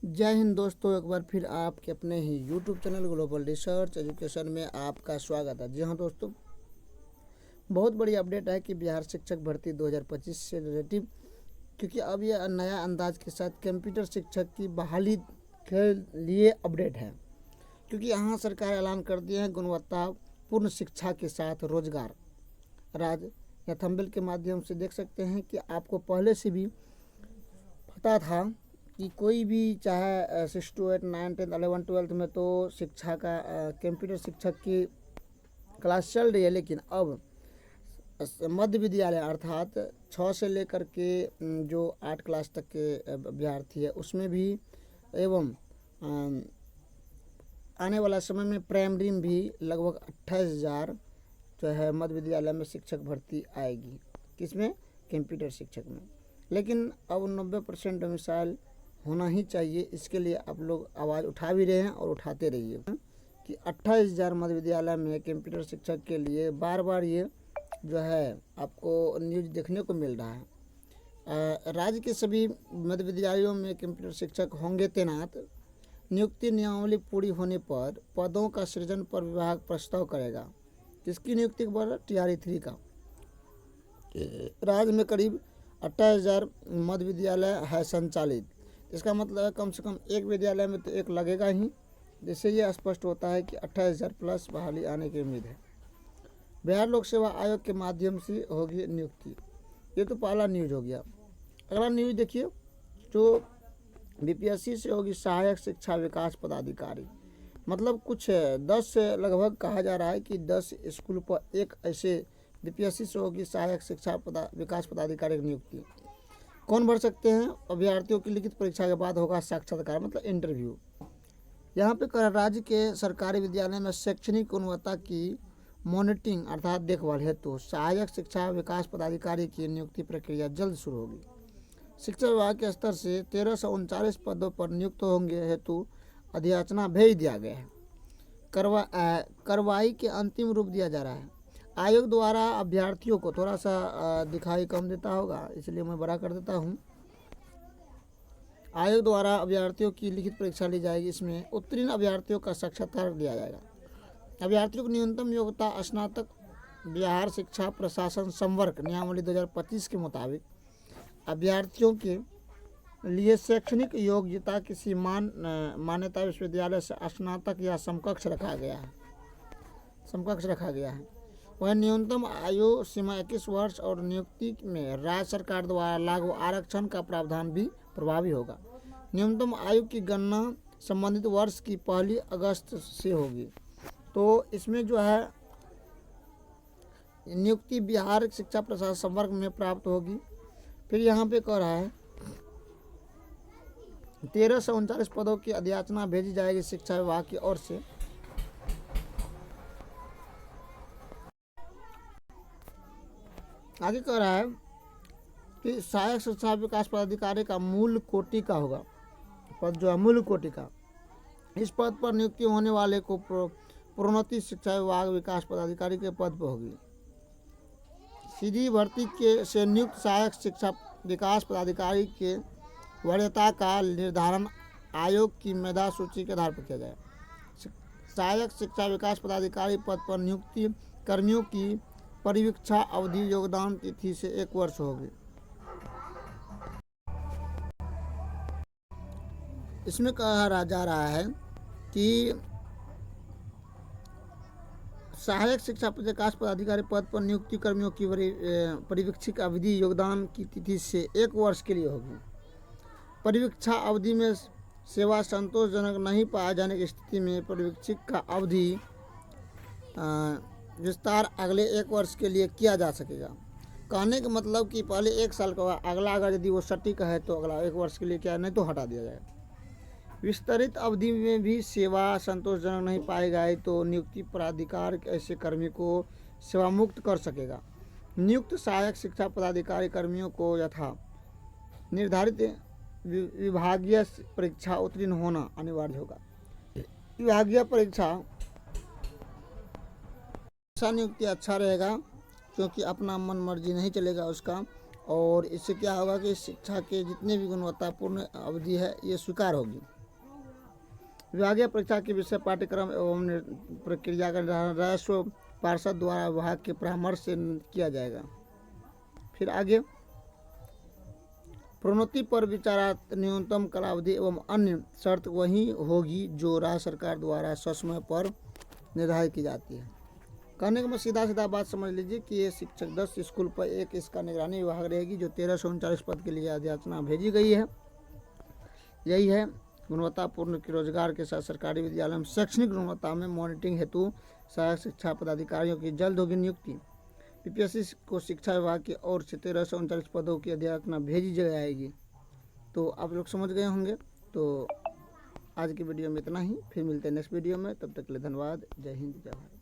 जय हिंद दोस्तों, एक बार फिर आपके अपने ही YouTube channel Global Research Education में आपका स्वागत है। जी हाँ दोस्तों, बहुत बड़ी अपडेट है कि बिहार शिक्षक भर्ती 2025 से रिलेटिव, क्योंकि अब यह नया अंदाज के साथ कंप्यूटर शिक्षक की बहाली के लिए अपडेट है। क्योंकि यहाँ सरकार ऐलान कर दिया है गुणवत्तापूर्ण शिक्षा के साथ रोजगार राज। या थंबनेल के माध्यम से देख सकते हैं कि आपको पहले से भी पता था कि कोई भी चाहे 6 to 8 9 10 11 12 में तो शिक्षा का कंप्यूटर शिक्षक की क्लास चल रही है, लेकिन अब मध्य विद्यालय अर्थात 6 से लेकर के जो 8 क्लास तक के विद्यार्थी है उसमें भी, एवं आने वाला समय में प्राइमरी में भी लगभग 28,000 जो है मध्य विद्यालय में शिक्षक भर्ती आएगी। किसमें? कंप्यूटर शिक्षक में। लेकिन अब 90% डोमिसाइल होना ही चाहिए। इसके लिए आप लोग आवाज़ उठा भी रहे हैं और उठाते रहिए कि 28,000 मध्य विद्यालय में कंप्यूटर शिक्षक के लिए बार बार ये जो है आपको न्यूज देखने को मिल रहा है। राज्य के सभी मध्य विद्यालयों में कंप्यूटर शिक्षक होंगे तैनात। नियुक्ति नियमावली पूरी होने पर पदों का सृजन पर विभाग प्रस्ताव करेगा। किसकी नियुक्ति पर? TRE 3 का। राज्य में करीब 28,000 मध्य विद्यालय है संचालित। इसका मतलब है कम से कम एक विद्यालय में तो एक लगेगा ही, जिससे ये स्पष्ट होता है कि 28,000 प्लस बहाली आने की उम्मीद है। बिहार लोक सेवा आयोग के माध्यम से होगी नियुक्ति। ये तो पहला न्यूज हो गया। अगला न्यूज देखिए, जो BPSC से होगी सहायक शिक्षा विकास पदाधिकारी। मतलब कुछ 10 लगभग कहा जा रहा है कि 10 स्कूल पर एक ऐसे BPSC से होगी सहायक शिक्षा विकास पदाधिकारी की नियुक्ति। कौन भर सकते हैं? अभ्यर्थियों की लिखित परीक्षा के बाद होगा साक्षात्कार, मतलब इंटरव्यू। यहाँ पे कर राज्य के सरकारी विद्यालय में शैक्षणिक गुणवत्ता की मॉनिटरिंग अर्थात देखभाल हेतु सहायक शिक्षा विकास पदाधिकारी की नियुक्ति प्रक्रिया जल्द शुरू होगी। शिक्षा विभाग के स्तर से 1339 पदों पर नियुक्त होंगे हेतु अधियाचना भेज दिया गया है। कार्रवाई के अंतिम रूप दिया जा रहा है। आयोग द्वारा अभ्यर्थियों को थोड़ा सा दिखाई कम देता होगा, इसलिए मैं बड़ा कर देता हूँ। आयोग द्वारा अभ्यर्थियों की लिखित परीक्षा ली जाएगी। इसमें उत्तीर्ण अभ्यर्थियों का साक्षात्कार दिया जाएगा। अभ्यर्थियों की न्यूनतम योग्यता स्नातक। बिहार शिक्षा प्रशासन संवर्ग नियमावली 2025 के मुताबिक अभ्यर्थियों के लिए शैक्षणिक योग्यता किसी मान्यता विश्वविद्यालय से स्नातक या समकक्ष रखा गया है। वह न्यूनतम आयु सीमा 21 वर्ष और नियुक्ति में राज्य सरकार द्वारा लागू आरक्षण का प्रावधान भी प्रभावी होगा। न्यूनतम आयु की गणना संबंधित वर्ष की 1 अगस्त से होगी। तो इसमें जो है नियुक्ति बिहार शिक्षा प्रशासन संवर्ग में प्राप्त होगी। फिर यहाँ पे कह रहा है 1339 पदों की अधियाचना भेजी जाएगी शिक्षा विभाग की ओर से। आगे कह रहा है कि सहायक शिक्षा विकास पदाधिकारी का मूल कोटि का होगा पद, जो है मूल कोटि का। इस पद पर नियुक्ति होने वाले को प्रोन्नति शिक्षा विभाग विकास पदाधिकारी के पद पर होगी। सीधी भर्ती के से नियुक्त सहायक शिक्षा विकास पदाधिकारी के वरीयता का निर्धारण आयोग की मेधा सूची के आधार पर किया जाए। सहायक शिक्षा विकास पदाधिकारी पद पर नियुक्ति कर्मियों की परिवीक्षा अवधि योगदान तिथि से 1 वर्ष होगी। इसमें कहा जा रहा है कि सहायक शिक्षा विकास पदाधिकारी पद पर नियुक्ति कर्मियों की परिवीक्षित अवधि योगदान की तिथि से 1 वर्ष के लिए होगी। परिवीक्षा अवधि में सेवा संतोषजनक नहीं पाए जाने की स्थिति में परिवीक्षित का अवधि विस्तार अगले 1 वर्ष के लिए किया जा सकेगा। कहने का मतलब कि पहले 1 साल का अगला अगर यदि वो सटीक है तो अगला 1 वर्ष के लिए क्या, नहीं तो हटा दिया जाए। विस्तरित अवधि में भी सेवा संतोषजनक नहीं पाई गई तो नियुक्ति प्राधिकार ऐसे कर्मी को सेवा मुक्त कर सकेगा। नियुक्त सहायक शिक्षा पदाधिकारी कर्मियों को यथा निर्धारित विभागीय परीक्षा उत्तीर्ण होना अनिवार्य होगा। विभागीय परीक्षा नियुक्ति अच्छा रहेगा, क्योंकि अपना मन मर्जी नहीं चलेगा उसका, और इससे क्या होगा कि शिक्षा के जितने भी गुणवत्तापूर्ण अवधि है ये स्वीकार होगी। विभागीय परीक्षा के विषय पाठ्यक्रम एवं प्रक्रिया का निर्धारण राजस्व पार्षद द्वारा विभाग के परामर्श से किया जाएगा। फिर आगे प्रोन्नति पर विचारात न्यूनतम कालावधि एवं अन्य शर्त वही होगी जो राज्य सरकार द्वारा समय पर निर्धारित की जाती है। कहने का सीधा बात समझ लीजिए कि ये शिक्षक 10 स्कूल पर एक इसका निगरानी विभाग रहेगी जो 1339 पद के लिए याचना भेजी गई है। यही है गुणवत्तापूर्ण रोजगार के साथ सरकारी विद्यालय में शैक्षणिक गुणवत्ता में मॉनिटरिंग हेतु सहायक शिक्षा पदाधिकारियों की जल्द होगी नियुक्ति। पीपीएससी को शिक्षा विभाग की ओर से 1339 पदों की याचना भेजी जाएगी। तो आप लोग समझ गए होंगे। तो आज की वीडियो में इतना ही, फिर मिलते हैं नेक्स्ट वीडियो में। तब तक के लिए धन्यवाद। जय हिंद, जय भारत।